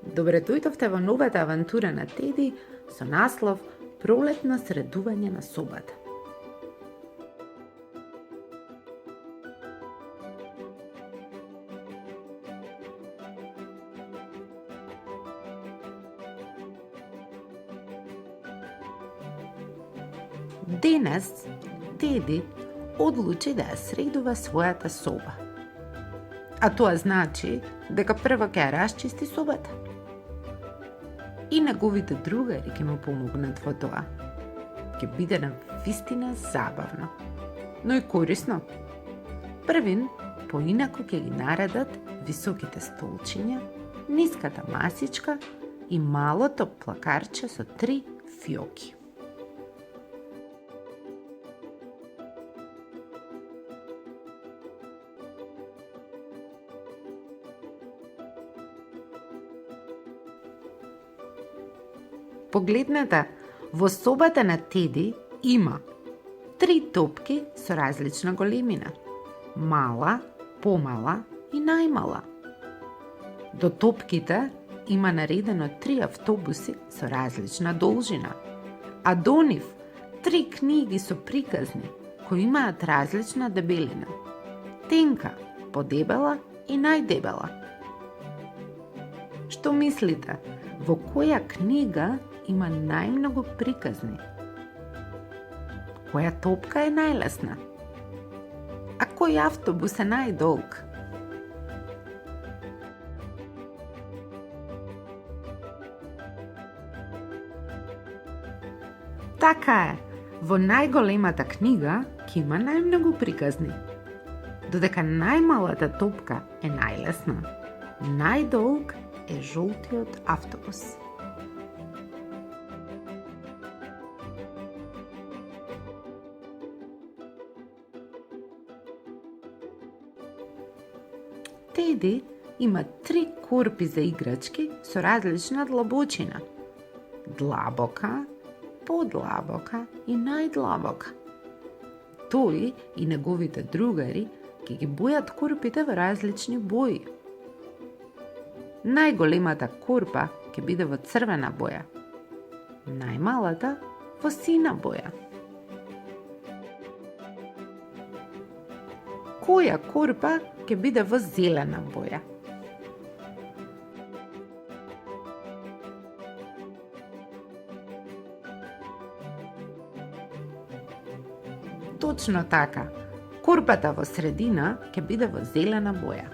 Добре дојдовте во новата авантура на Теди со наслов Пролетно средување на собата. Денес Теди одлучи да ја средува својата соба. А тоа значи дека прво ќе ја расчисти собата. И неговите другари ќе му помогнат во тоа. Ќе биде на вистина забавно, но и корисно. Првин, поинаку ќе ги наредат високите столчиња, ниската масичка и малото плакарче со 3 фиоки. Погледнете, во собата на Теди има 3 топки со различна големина. Мала, помала и најмала. До топките има наредено 3 автобуси со различна должина, а до нив 3 книги со приказни кои имаат различна дебелина. Тенка, подебела и најдебела. Што мислите, во која книга има најмногу приказни? Која топка е најлесна? А кој автобус е најдолг? Така е, во најголемата книга ќе има најмногу приказни, додека најмалата топка е најлесна. Најдолг е жолтиот автобус. Теди има 3 корпи за играчки со различна длабочина. Длабока, подлабока и најдлабока. Тој и неговите другари ќе ги бојат корпите во различни бои. Најголемата корпа ќе биде во црвена боја, најмалата во сина боја. Која корпа ќе биде во зелена боја? Точно така, корпата во средина ќе биде во зелена боја.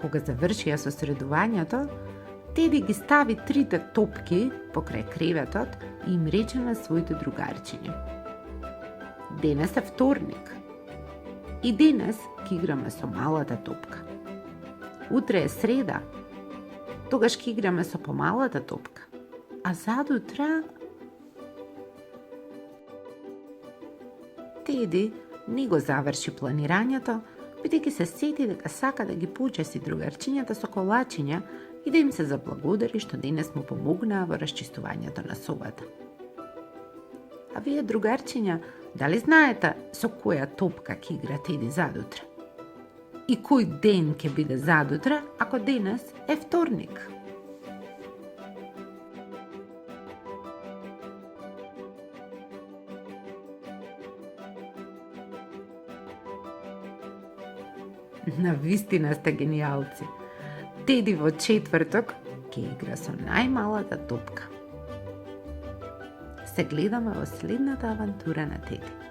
Кога завршија со средувањето, Теди ги стави 3 топки покрај креветот и им рече на своите другарчиња: денес е вторник. И денес ќе играме со малата топка. Утре е среда. Тогаш ќе играме со помалата топка. А задутра... Теди не го заврши планирањето, бидејќи се сети дека сака да ги почести другарчињата со колачиња и да им се заблагодари што денес му помогнаа во расчистувањето на собата. А вие, другарчиња, дали знаете со која топка ќе игра Теди задутра? И кој ден ќе биде задутра, ако денес е вторник? На вистина сте гениалци. Теди во четврток ќе игра со најмалата топка. Се гледаме во следната авантура на Теди.